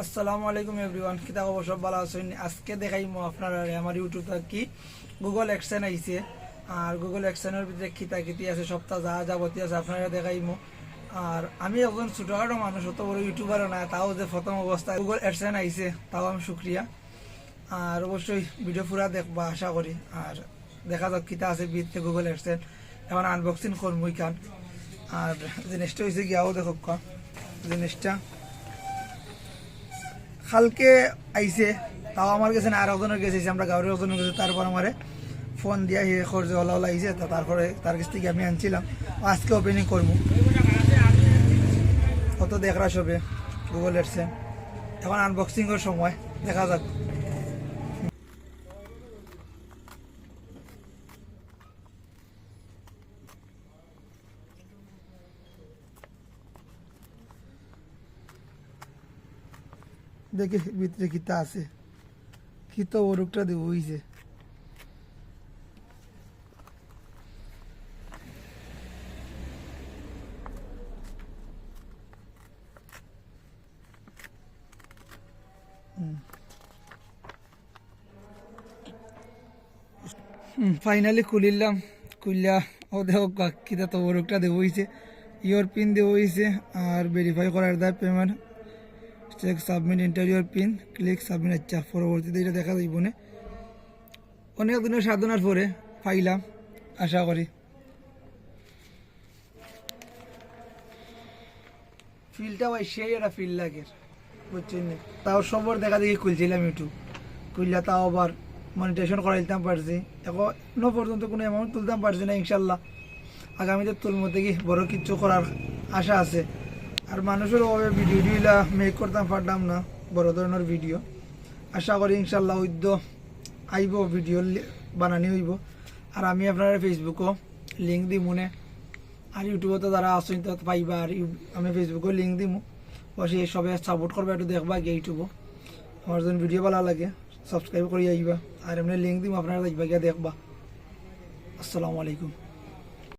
আসসালামু আলাইকুম এভরিওয়ান, কিতা খবর? সব ভালো আছেন? আজকে দেখাইমো আপনারা আমার ইউটিউবে কি গুগল অ্যাডসেন্স আইছে, আর গুগল অ্যাডসেন্সের ভিতরে কিতা কিতি আছে সপ্তাহ যা যাবতীয় আছে আপনারা দেখাইমো। আর আমি একজন ছোটখাটো মানুষ, অত বড় ইউটিউবারও না, তাও যে প্রথম অবস্থায় গুগল অ্যাডসেন্স আইছে তাও আমি শুক্রিয়া। আর অবশ্যই ভিডিও পুরা দেখবা আশা করি। আর দেখা যাক কিতা আছে ভিতরে গুগল অ্যাডসেন্স। এখন আনবক্সিং করবো কান। আর জিনিসটা হয়েছে গিয়াও দেখো জিনিসটা কালকে আইছে, তাও আমার কাছে না, আর একজনের কাছে আমরা গাঁয়ের একজনের কাছে। তারপর আমার ফোন দিয়া হে খরচ ওলা আইছে, তারপরে তার কাছ থেকে আমি আনছিলাম। আজকে ওপেনিং করবো, কত দেখরা সবে গুগল অ্যাডসেন্স। এখন আনবক্সিংয়ের সময়, দেখা যাক। দেখে ভিতরে কিতা আছে, কি তো ওরকটা দেবো হইছে। ফাইনালি খুলিলাম, খুললা ও দেখো কিতা তো ওরকটা দেবো হইছে। ইয়র পিন দেবো হইছে, আর ভেরিফাই করার দায় payment check submit enter your PIN click submit. আচ্ছা, পরবর্তীতে এটা দেখা যাইব না। অনেক দিনের সাধনার পরে পাইলাম, আশা করি। ফিলটা ভাই সেই একটা ফিল লাগে, বুঝছেন না? তাও সবর দেখা দেখি খুলছিলাম ইউটিউব, খুললা তাও আবার মনিটাইজেশন করা দিতাম পারছি। এখনো পর্যন্ত কোনো অ্যামাউন্ট তুলতাম পারছি না। ইনশাল্লাহ আগামীতে তুলমো থেকে বড় কিছু করার আশা আছে। আর মানুষের অভাবে ভিডিওগুলা মেক করতাম পারতাম না, বড় ধরনের ভিডিও। আশা করি ইনশাল্লাহ উদ্য আইব, ভিডিও বানানি হইব। আর আমি আপনার ফেসবুকও লিঙ্ক দিই মনে, আর ইউটিউবে তো যারা আসেন তো পাইবা। আর আমি ফেসবুকেও লিঙ্ক দিমু, বসে সবাই সাপোর্ট করবা, একটু দেখবা গিয়ে ইউটিউবও। আমার যখন ভিডিও ভালো লাগে সাবস্ক্রাইব করে আইবা, আর এমনি লিঙ্ক দিম, আপনারা দেখবা গিয়ে দেখবা। আসসালামু আলাইকুম।